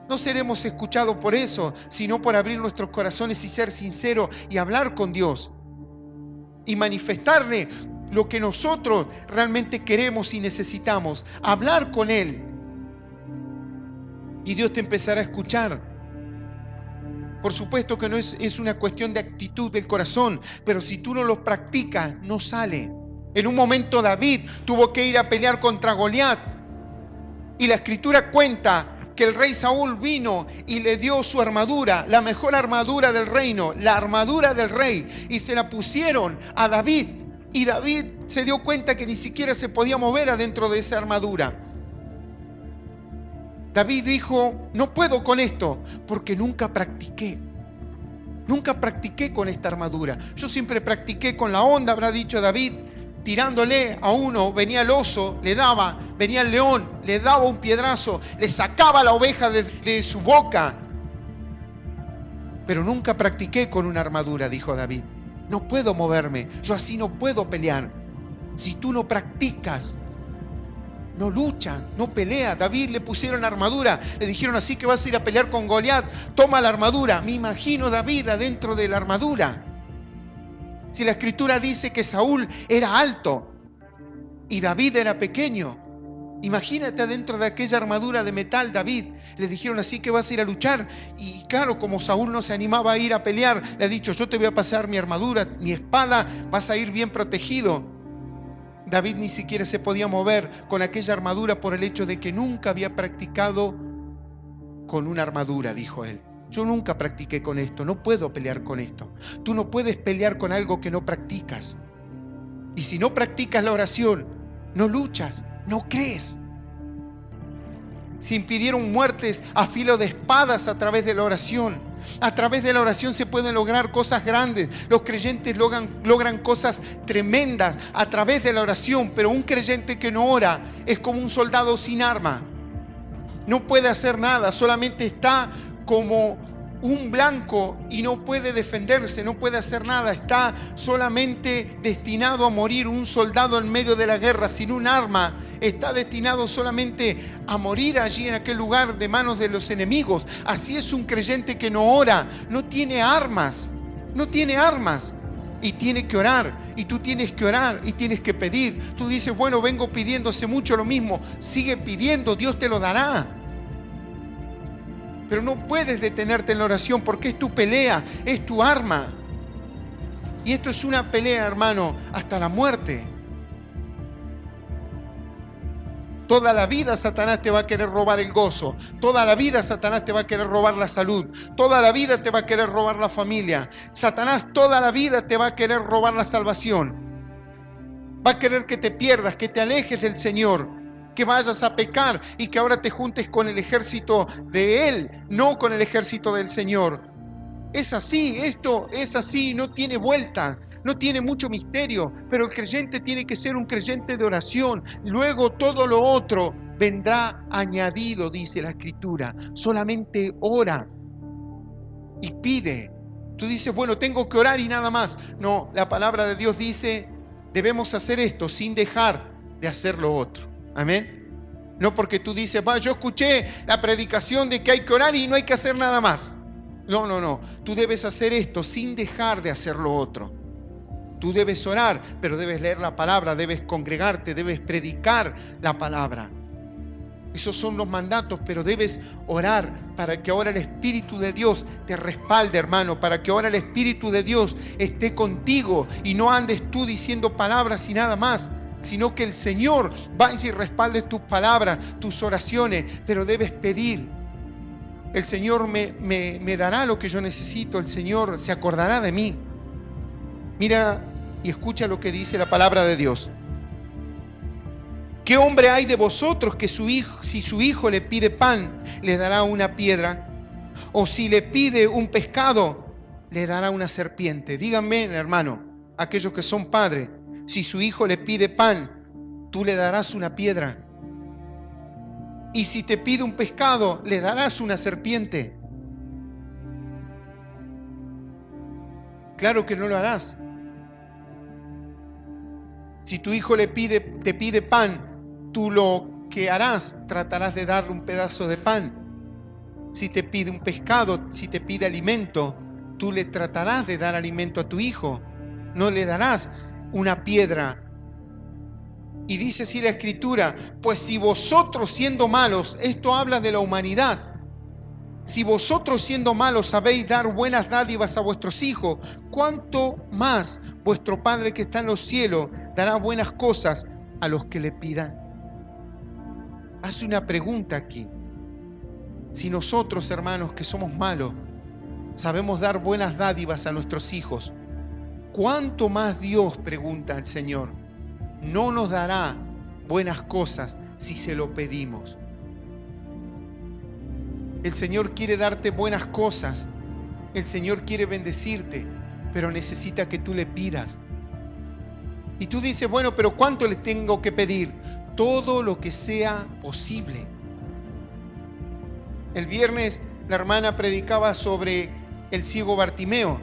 no seremos escuchados por eso, sino por abrir nuestros corazones y ser sinceros y hablar con Dios y manifestarle lo que nosotros realmente queremos y necesitamos, hablar con Él. Y Dios te empezará a escuchar. Por supuesto que no es una cuestión de actitud del corazón, pero si tú no lo practicas, no sale. En un momento David tuvo que ir a pelear contra Goliat y la Escritura cuenta que el rey Saúl vino y le dio su armadura, la mejor armadura del reino, la armadura del rey, y se la pusieron a David. Y David se dio cuenta que ni siquiera se podía mover adentro de esa armadura. David dijo, no puedo con esto, porque nunca practiqué. Nunca practiqué con esta armadura. Yo siempre practiqué con la onda, habrá dicho David, tirándole a uno, venía el oso, le daba, venía el león, le daba un piedrazo, le sacaba la oveja de su boca. Pero nunca practiqué con una armadura, dijo David. No puedo moverme, yo así no puedo pelear. Si tú no practicas, no luchan, no pelea. David le pusieron armadura, le dijeron así que vas a ir a pelear con Goliat, toma la armadura. Me imagino David adentro de la armadura. Si la Escritura dice que Saúl era alto y David era pequeño, imagínate adentro de aquella armadura de metal. David le dijeron así que vas a ir a luchar, y claro, como Saúl no se animaba a ir a pelear, le ha dicho, yo te voy a pasar mi armadura, mi espada, vas a ir bien protegido. David ni siquiera se podía mover con aquella armadura por el hecho de que nunca había practicado con una armadura, dijo él. Yo nunca practiqué con esto, no puedo pelear con esto. Tú no puedes pelear con algo que no practicas. Y si no practicas la oración, no luchas, no crees. Se impidieron muertes a filo de espadas a través de la oración. A través de la oración se pueden lograr cosas grandes. Los creyentes logran cosas tremendas a través de la oración, pero un creyente que no ora es como un soldado sin arma. No puede hacer nada, solamente está como un blanco y no puede defenderse, no puede hacer nada. Está solamente destinado a morir. Un soldado en medio de la guerra sin un arma está destinado solamente a morir allí en aquel lugar de manos de los enemigos. Así es un creyente que no ora, no tiene armas, y tiene que orar. Y tú tienes que orar y tienes que pedir. Tú dices, bueno, vengo pidiendo hace mucho lo mismo. Sigue pidiendo, Dios te lo dará. Pero no puedes detenerte en la oración porque es tu pelea, es tu arma. Y esto es una pelea, hermano, hasta la muerte. Toda la vida Satanás te va a querer robar el gozo. Toda la vida Satanás te va a querer robar la salud. Toda la vida te va a querer robar la familia. Satanás toda la vida te va a querer robar la salvación. Va a querer que te pierdas, que te alejes del Señor, que vayas a pecar y que ahora te juntes con el ejército de Él, no con el ejército del Señor. Es así, esto es así, no tiene vuelta. No tiene mucho misterio, pero el creyente tiene que ser un creyente de oración. Luego todo lo otro vendrá añadido, dice la Escritura. Solamente ora y pide. Tú dices, bueno, tengo que orar y nada más. No, la palabra de Dios dice, debemos hacer esto sin dejar de hacer lo otro. Amén. No porque tú dices, yo escuché la predicación de que hay que orar y no hay que hacer nada más. No. Tú debes hacer esto sin dejar de hacer lo otro. Tú debes orar, pero debes leer la palabra, debes congregarte, debes predicar la palabra. Esos son los mandatos, pero debes orar para que ahora el Espíritu de Dios te respalde, hermano, para que ahora el Espíritu de Dios esté contigo y no andes tú diciendo palabras y nada más, sino que el Señor vaya y respalde tus palabras, tus oraciones, pero debes pedir. El Señor me dará lo que yo necesito. El Señor se acordará de mí. Mira y escucha lo que dice la palabra de Dios. ¿Qué hombre hay de vosotros que si su hijo le pide pan, le dará una piedra? O si le pide un pescado, le dará una serpiente. Díganme, hermano, aquellos que son padres, si su hijo le pide pan, tú le darás una piedra. Y si te pide un pescado, le darás una serpiente. Claro que no lo harás. Si tu hijo te pide pan, tú lo que harás, tratarás de darle un pedazo de pan. Si te pide un pescado, si te pide alimento, tú le tratarás de dar alimento a tu hijo. No le darás una piedra. Y dice así la Escritura, pues si vosotros siendo malos, esto habla de la humanidad, si vosotros siendo malos sabéis dar buenas dádivas a vuestros hijos, ¿cuánto más vuestro Padre que está en los cielos dará buenas cosas a los que le pidan? Hace una pregunta aquí. Si nosotros, hermanos, que somos malos, sabemos dar buenas dádivas a nuestros hijos, ¿cuánto más Dios, pregunta el Señor, no nos dará buenas cosas si se lo pedimos? El Señor quiere darte buenas cosas. El Señor quiere bendecirte, pero necesita que tú le pidas. Y tú dices, bueno, pero ¿cuánto le tengo que pedir? Todo lo que sea posible. El viernes la hermana predicaba sobre el ciego Bartimeo.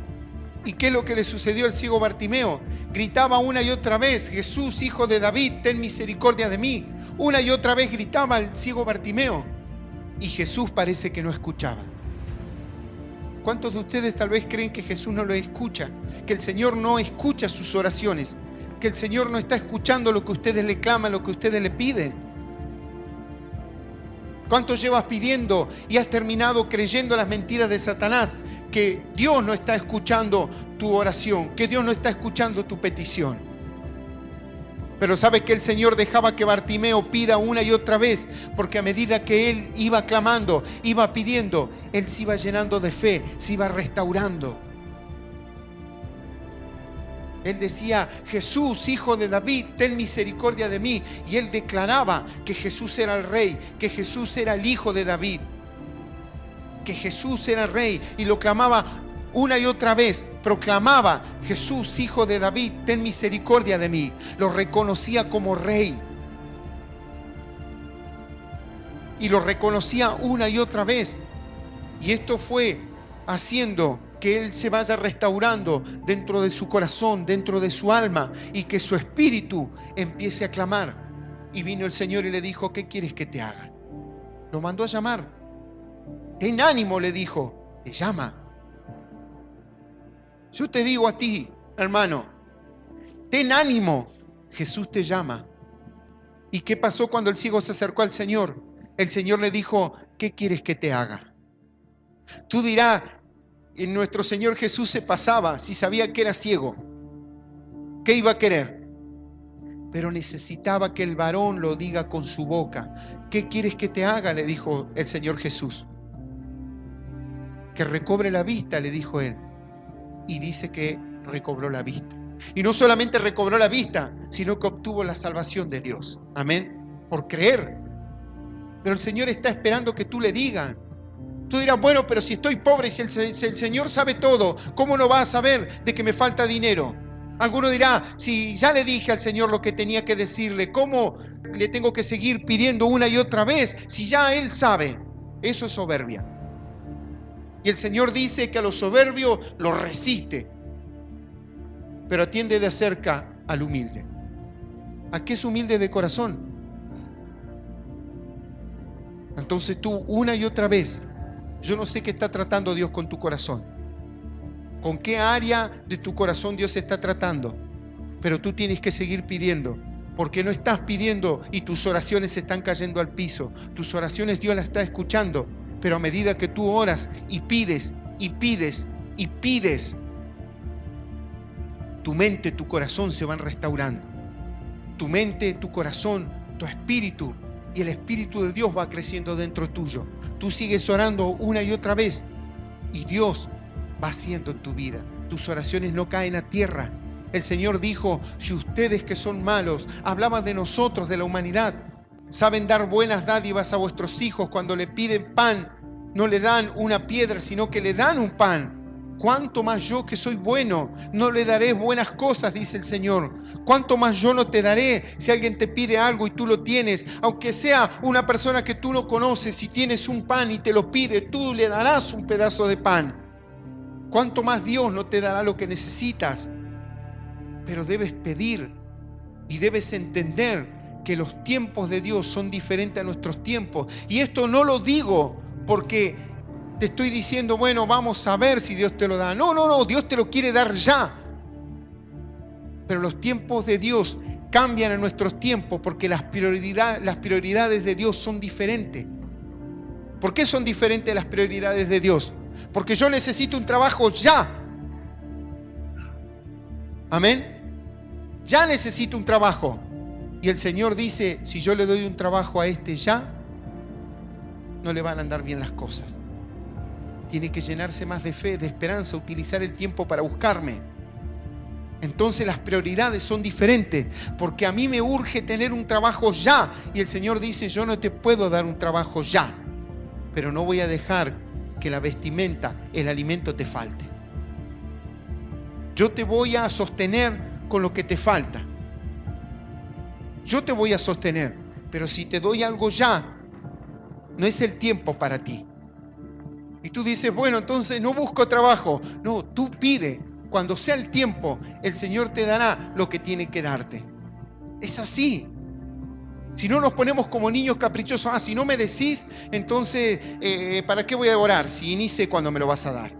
¿Y qué es lo que le sucedió al ciego Bartimeo? Gritaba una y otra vez, Jesús, hijo de David, ten misericordia de mí. Una y otra vez gritaba el ciego Bartimeo. Y Jesús parece que no escuchaba. ¿Cuántos de ustedes tal vez creen que Jesús no lo escucha? Que el Señor no escucha sus oraciones. Que el Señor no está escuchando lo que ustedes le claman, lo que ustedes le piden. ¿Cuánto llevas pidiendo y has terminado creyendo las mentiras de Satanás? Que Dios no está escuchando tu oración, que Dios no está escuchando tu petición. Pero sabes que el Señor dejaba que Bartimeo pida una y otra vez, porque a medida que él iba clamando, iba pidiendo, él se iba llenando de fe, se iba restaurando. Él decía, Jesús, hijo de David, ten misericordia de mí. Y él declaraba que Jesús era el rey, que Jesús era el hijo de David, que Jesús era el rey. Y lo clamaba una y otra vez, proclamaba, Jesús, hijo de David, ten misericordia de mí. Lo reconocía como rey. Y lo reconocía una y otra vez. Y esto fue haciendo que Él se vaya restaurando dentro de su corazón, dentro de su alma, y que su espíritu empiece a clamar. Y vino el Señor y le dijo, ¿qué quieres que te haga? Lo mandó a llamar. Ten ánimo, le dijo, te llama. Yo te digo a ti, hermano, ten ánimo, Jesús te llama. ¿Y qué pasó cuando el ciego se acercó al Señor? El Señor le dijo, ¿qué quieres que te haga? Tú dirás, en nuestro Señor Jesús se pasaba si sabía que era ciego. ¿Qué iba a querer? Pero necesitaba que el varón lo diga con su boca. ¿Qué quieres que te haga?, le dijo el Señor Jesús. Que recobre la vista, le dijo él. Y dice que recobró la vista. Y no solamente recobró la vista, sino que obtuvo la salvación de Dios. Amén. Por creer. Pero el Señor está esperando que tú le digas. Tú dirás, bueno, pero si estoy pobre, si el Señor sabe todo, ¿cómo no va a saber de que me falta dinero? Alguno dirá, si ya le dije al Señor lo que tenía que decirle, ¿cómo le tengo que seguir pidiendo una y otra vez si ya Él sabe? Eso es soberbia. Y el Señor dice que a los soberbios los resiste, pero atiende de cerca al humilde. ¿A qué es humilde de corazón? Entonces tú una y otra vez, yo no sé qué está tratando Dios con tu corazón. ¿Con qué área de tu corazón Dios está tratando? Pero tú tienes que seguir pidiendo, porque no estás pidiendo y tus oraciones están cayendo al piso. Tus oraciones Dios las está escuchando, pero a medida que tú oras y pides, y pides, y pides, tu mente, tu corazón se van restaurando. Tu mente, tu corazón, tu espíritu y el Espíritu de Dios va creciendo dentro tuyo. Tú sigues orando una y otra vez y Dios va haciendo en tu vida. Tus oraciones no caen a tierra. El Señor dijo, si ustedes que son malos, hablaban de nosotros, de la humanidad, saben dar buenas dádivas a vuestros hijos, cuando le piden pan, no le dan una piedra, sino que le dan un pan. ¿Cuánto más yo, que soy bueno, no le daré buenas cosas?, dice el Señor. ¿Cuánto más yo no te daré si alguien te pide algo y tú lo tienes? Aunque sea una persona que tú no conoces, si tienes un pan y te lo pide, tú le darás un pedazo de pan. ¿Cuánto más Dios no te dará lo que necesitas? Pero debes pedir y debes entender que los tiempos de Dios son diferentes a nuestros tiempos. Y esto no lo digo porque te estoy diciendo, bueno, vamos a ver si Dios te lo da. No, Dios te lo quiere dar ya. Pero los tiempos de Dios cambian a nuestros tiempos porque las prioridades de Dios son diferentes. ¿Por qué son diferentes las prioridades de Dios? Porque yo necesito un trabajo ya. Amén. Ya necesito un trabajo. Y el Señor dice, si yo le doy un trabajo a este ya, no le van a andar bien las cosas. Tiene que llenarse más de fe, de esperanza, utilizar el tiempo para buscarme. Entonces las prioridades son diferentes, porque a mí me urge tener un trabajo ya. Y el Señor dice, yo no te puedo dar un trabajo ya, pero no voy a dejar que la vestimenta, el alimento te falte. Yo te voy a sostener con lo que te falta. Yo te voy a sostener, pero si te doy algo ya, no es el tiempo para ti. Y tú dices, bueno, entonces no busco trabajo. No, tú pide. Cuando sea el tiempo, el Señor te dará lo que tiene que darte. Es así. Si no nos ponemos como niños caprichosos, si no me decís, entonces, ¿para qué voy a orar si ni sé cuándo me lo vas a dar?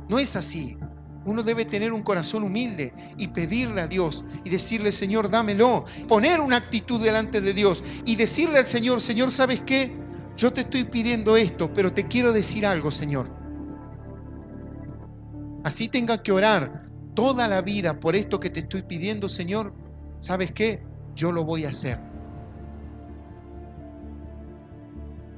No es así. Uno debe tener un corazón humilde y pedirle a Dios y decirle, Señor, dámelo. Poner una actitud delante de Dios y decirle al Señor, Señor, ¿sabes qué? Yo te estoy pidiendo esto, pero te quiero decir algo, Señor. Así tenga que orar toda la vida por esto que te estoy pidiendo, Señor, ¿sabes qué? Yo lo voy a hacer.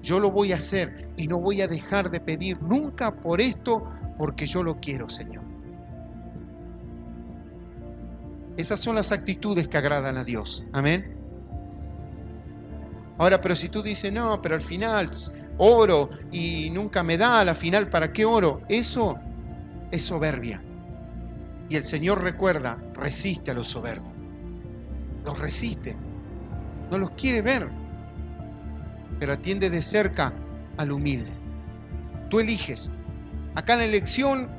Yo lo voy a hacer y no voy a dejar de pedir nunca por esto, porque yo lo quiero, Señor. Esas son las actitudes que agradan a Dios. Amén. Ahora, pero si tú dices, no, pero al final oro y nunca me da, al final, ¿para qué oro? Eso es soberbia. Y el Señor recuerda, resiste a los soberbios. Los resiste. No los quiere ver. Pero atiende de cerca al humilde. Tú eliges. Acá la elección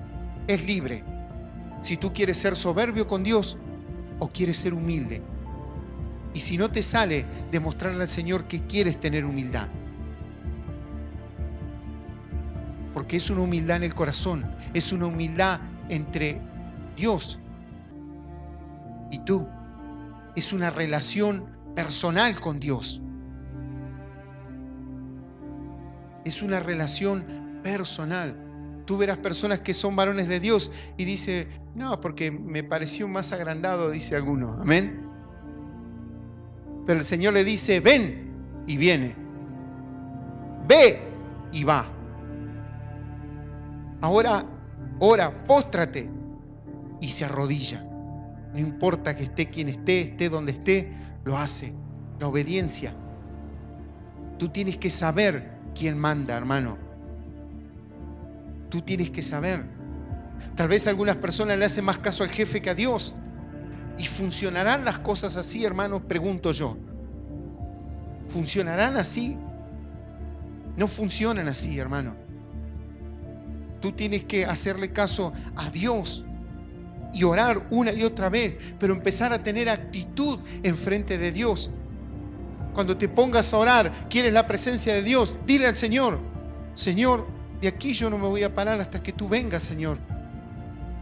es libre. Si tú quieres ser soberbio con Dios o quieres ser humilde. Y si no te sale, demostrarle al Señor que quieres tener humildad. Porque es una humildad en el corazón. Es una humildad entre Dios y tú. Es una relación personal con Dios. Es una relación personal. Tú verás personas que son varones de Dios y dice, no, porque me pareció más agrandado, dice alguno. Amén. Pero el Señor le dice, ven, y viene. Ve, y va. Ahora, ora, póstrate, y se arrodilla. No importa que esté quien esté donde esté, lo hace. La obediencia. Tú tienes que saber quién manda, hermano. Tú tienes que saber. Tal vez algunas personas le hacen más caso al jefe que a Dios. ¿Y funcionarán las cosas así, hermanos? Pregunto yo. ¿Funcionarán así? No funcionan así, hermano. Tú tienes que hacerle caso a Dios y orar una y otra vez, pero empezar a tener actitud enfrente de Dios. Cuando te pongas a orar, quieres la presencia de Dios, dile al Señor, Señor, de aquí yo no me voy a parar hasta que tú vengas, Señor.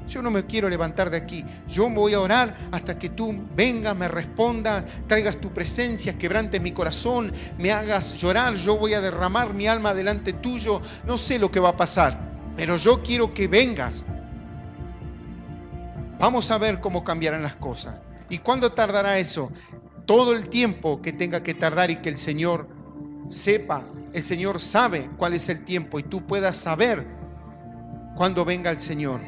Yo no me quiero levantar de aquí. Yo me voy a orar hasta que tú vengas, me respondas, traigas tu presencia, quebrantes mi corazón, me hagas llorar. Yo voy a derramar mi alma delante tuyo. No sé lo que va a pasar, pero yo quiero que vengas. Vamos a ver cómo cambiarán las cosas. ¿Y cuándo tardará eso? Todo el tiempo que tenga que tardar y que el Señor sepa el Señor sabe cuál es el tiempo y tú puedas saber cuándo venga el Señor.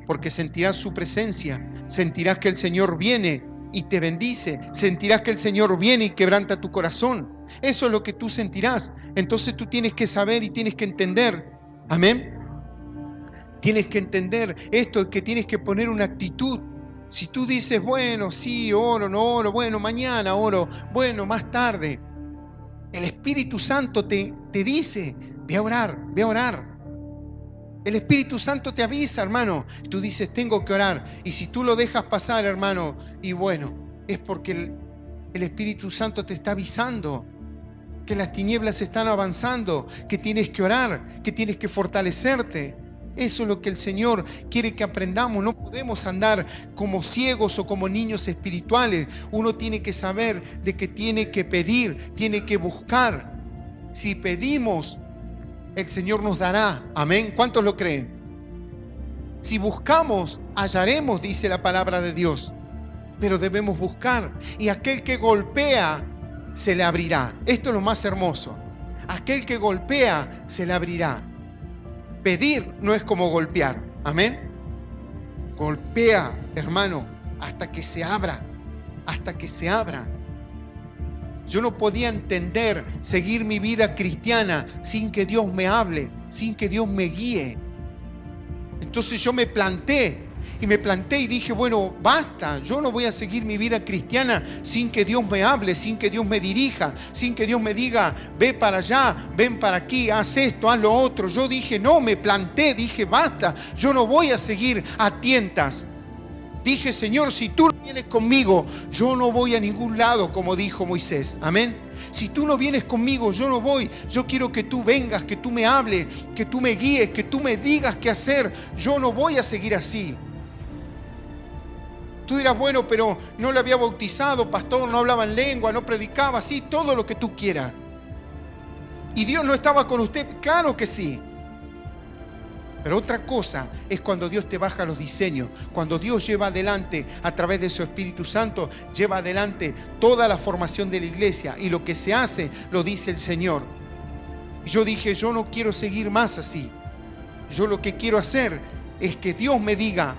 Porque sentirás su presencia, sentirás que el Señor viene y te bendice, sentirás que el Señor viene y quebranta tu corazón. Eso es lo que tú sentirás. Entonces tú tienes que saber y tienes que entender. Amén. Tienes que entender esto, que tienes que poner una actitud. Si tú dices, bueno, sí, oro, no oro, bueno, mañana oro, bueno, más tarde. El Espíritu Santo te dice, ve a orar, ve a orar. El Espíritu Santo te avisa, hermano. Tú dices, tengo que orar. Y si tú lo dejas pasar, hermano, y bueno, es porque el Espíritu Santo te está avisando que las tinieblas están avanzando, que tienes que orar, que tienes que fortalecerte. Eso es lo que el Señor quiere que aprendamos. No podemos andar como ciegos o como niños espirituales. Uno tiene que saber de que tiene que pedir, tiene que buscar. Si pedimos, el Señor nos dará. Amén. ¿Cuántos lo creen? Si buscamos, hallaremos, dice la palabra de Dios. Pero debemos buscar. Y aquel que golpea, se le abrirá. Esto es lo más hermoso. Aquel que golpea, se le abrirá. Pedir no es como golpear. Amén. Golpea, hermano, hasta que se abra. Hasta que se abra. Yo no podía entender seguir mi vida cristiana sin que Dios me hable, sin que Dios me guíe. Entonces yo me planté y dije, bueno, basta, yo no voy a seguir mi vida cristiana sin que Dios me hable, sin que Dios me dirija, sin que Dios me diga, ve para allá, ven para aquí, haz esto, haz lo otro. Yo dije, no, me planté, dije, basta, yo no voy a seguir a tientas. Dije, Señor, si tú no vienes conmigo, yo no voy a ningún lado, como dijo Moisés. Amén. Si tú no vienes conmigo, yo no voy. Yo quiero que tú vengas, que tú me hables, que tú me guíes, que tú me digas qué hacer. Yo no voy a seguir así. Tú dirás, bueno, pero no le había bautizado, pastor, no hablaba en lengua, no predicaba, sí, todo lo que tú quieras. ¿Y Dios no estaba con usted? Claro que sí. Pero otra cosa es cuando Dios te baja los diseños, cuando Dios lleva adelante, a través de su Espíritu Santo, lleva adelante toda la formación de la iglesia, y lo que se hace, lo dice el Señor. Yo dije, yo no quiero seguir más así. Yo lo que quiero hacer es que Dios me diga,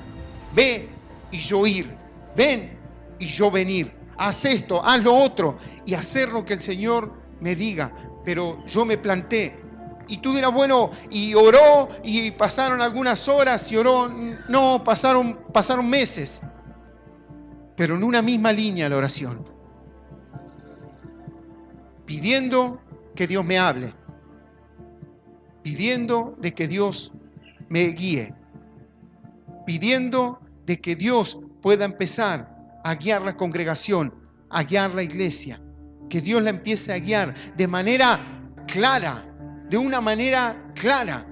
ve y yo ir, ven y yo venir, haz esto, haz lo otro, y hacer lo que el Señor me diga. Pero yo me planté. Y tú dirás, bueno, y oró y pasaron algunas horas y oró. No, pasaron meses. Pero en una misma línea la oración. Pidiendo que Dios me hable. Pidiendo de que Dios me guíe. Pidiendo de que Dios pueda empezar a guiar la congregación, a guiar la iglesia. Que Dios la empiece a guiar de manera clara. De una manera clara.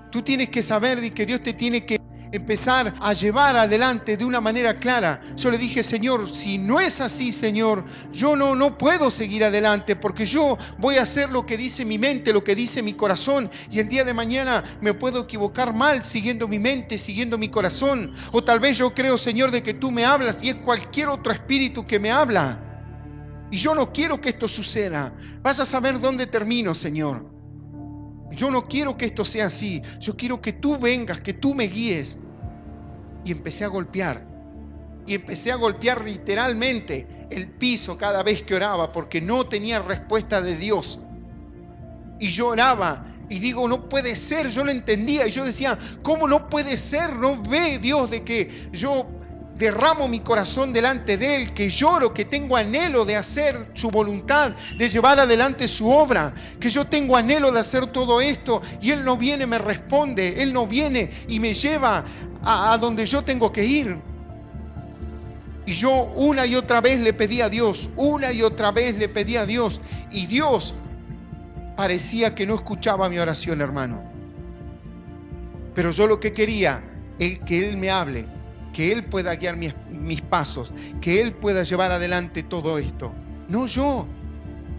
Tú tienes que saber de que Dios te tiene que empezar a llevar adelante de una manera clara. Yo le dije, Señor, si no es así, Señor, yo no puedo seguir adelante, porque yo voy a hacer lo que dice mi mente, lo que dice mi corazón, y el día de mañana me puedo equivocar mal siguiendo mi mente, siguiendo mi corazón. O tal vez yo creo, Señor, de que tú me hablas y es cualquier otro espíritu que me habla. Y yo no quiero que esto suceda. Vas a saber dónde termino, Señor. Yo no quiero que esto sea así. Yo quiero que tú vengas, que tú me guíes. Y empecé a golpear. Y empecé a golpear literalmente el piso cada vez que oraba, porque no tenía respuesta de Dios. Y yo oraba y digo, no puede ser. Yo lo entendía y yo decía, ¿cómo no puede ser? ¿No ve Dios de que yo derramo mi corazón delante de Él, que lloro, que tengo anhelo de hacer su voluntad, de llevar adelante su obra, que yo tengo anhelo de hacer todo esto, y Él no viene, me responde, Él no viene y me lleva a donde yo tengo que ir? Y yo una y otra vez le pedí a Dios, una y otra vez le pedí a Dios, y Dios parecía que no escuchaba mi oración, hermano. Pero yo lo que quería es que Él me hable, que Él pueda guiar mis pasos, que Él pueda llevar adelante todo esto. No yo,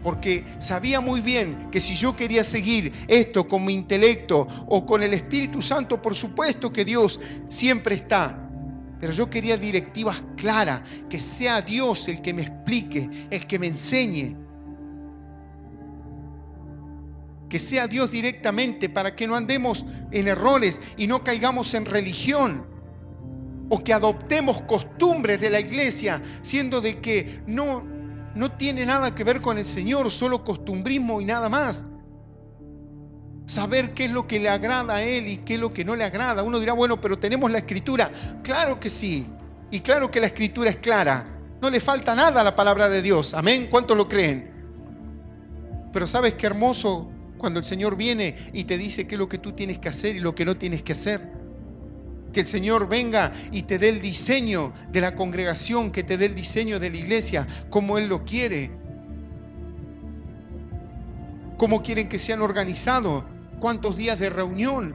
porque sabía muy bien que si yo quería seguir esto con mi intelecto o con el Espíritu Santo, por supuesto que Dios siempre está. Pero yo quería directivas claras, que sea Dios el que me explique, el que me enseñe. Que sea Dios directamente, para que no andemos en errores y no caigamos en religión, o que adoptemos costumbres de la iglesia, siendo de que no tiene nada que ver con el Señor, solo costumbrismo y nada más. Saber qué es lo que le agrada a Él y qué es lo que no le agrada. Uno dirá, bueno, pero tenemos la Escritura. Claro que sí, y claro que la Escritura es clara. No le falta nada a la palabra de Dios. Amén. ¿Cuántos lo creen? Pero ¿sabes qué hermoso cuando el Señor viene y te dice qué es lo que tú tienes que hacer y lo que no tienes que hacer? Que el Señor venga y te dé el diseño de la congregación, que te dé el diseño de la iglesia, como Él lo quiere. Cómo quieren que sean organizados, cuántos días de reunión,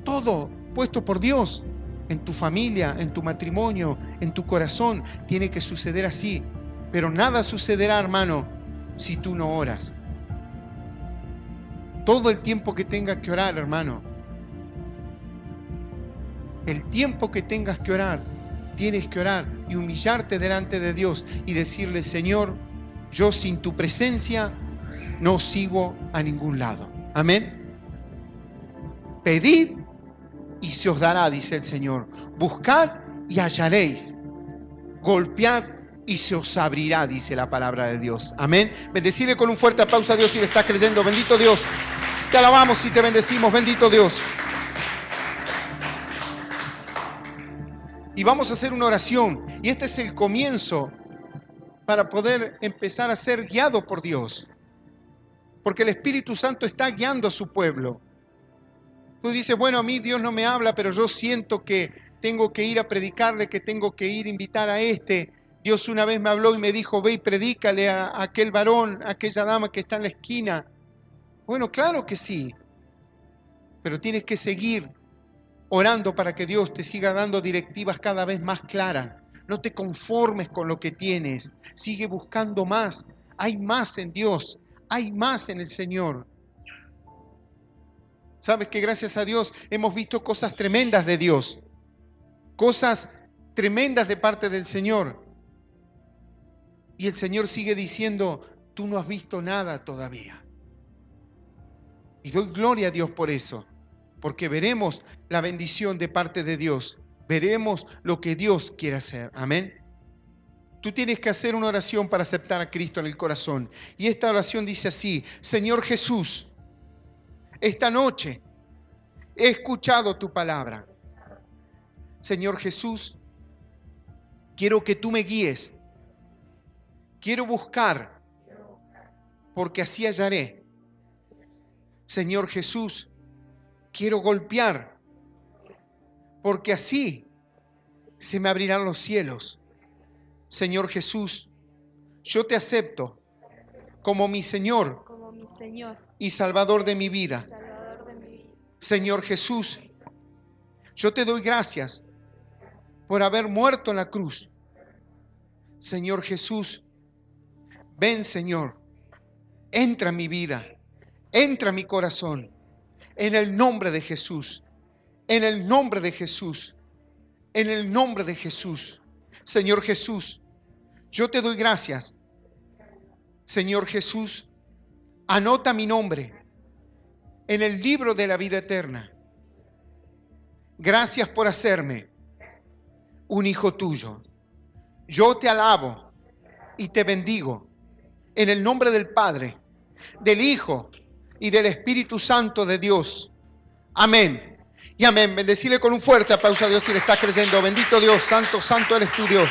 todo puesto por Dios. En tu familia, en tu matrimonio, en tu corazón, tiene que suceder así. Pero nada sucederá, hermano, si tú no oras. Todo el tiempo que tengas que orar, hermano. El tiempo que tengas que orar, tienes que orar y humillarte delante de Dios y decirle, Señor, yo sin tu presencia no sigo a ningún lado. Amén. Pedid y se os dará, dice el Señor. Buscad y hallaréis. Golpead y se os abrirá, dice la palabra de Dios. Amén. Bendecirle con un fuerte aplauso a Dios si le estás creyendo. Bendito Dios. Te alabamos y te bendecimos. Bendito Dios. Y vamos a hacer una oración. Y este es el comienzo para poder empezar a ser guiado por Dios. Porque el Espíritu Santo está guiando a su pueblo. Tú dices, bueno, a mí Dios no me habla, pero yo siento que tengo que ir a predicarle, que tengo que ir a invitar a este. Dios una vez me habló y me dijo, ve y predícale a aquel varón, a aquella dama que está en la esquina. Bueno, claro que sí. Pero tienes que seguir orando para que Dios te siga dando directivas cada vez más claras. No te conformes con lo que tienes. Sigue buscando más. Hay más en Dios. Hay más en el Señor. Sabes que gracias a Dios hemos visto cosas tremendas de Dios. Cosas tremendas de parte del Señor. Y el Señor sigue diciendo, tú no has visto nada todavía. Y doy gloria a Dios por eso. Porque veremos la bendición de parte de Dios. Veremos lo que Dios quiere hacer. Amén. Tú tienes que hacer una oración para aceptar a Cristo en el corazón. Y esta oración dice así: Señor Jesús, esta noche he escuchado tu palabra. Señor Jesús, quiero que tú me guíes. Quiero buscar, porque así hallaré. Señor Jesús, quiero golpear, porque así se me abrirán los cielos. Señor Jesús, yo te acepto como mi Señor y Salvador de mi vida. Señor Jesús, yo te doy gracias por haber muerto en la cruz. Señor Jesús, ven, Señor, entra en mi vida, entra en mi corazón, en el nombre de Jesús, en el nombre de Jesús, en el nombre de Jesús. Señor Jesús, yo te doy gracias. Señor Jesús, anota mi nombre en el libro de la vida eterna. Gracias por hacerme un hijo tuyo. Yo te alabo y te bendigo en el nombre del Padre, del Hijo y del Espíritu Santo de Dios. Amén y amén. Bendecirle con un fuerte aplauso a Dios si le está creyendo. Bendito Dios, santo, santo eres tu Dios.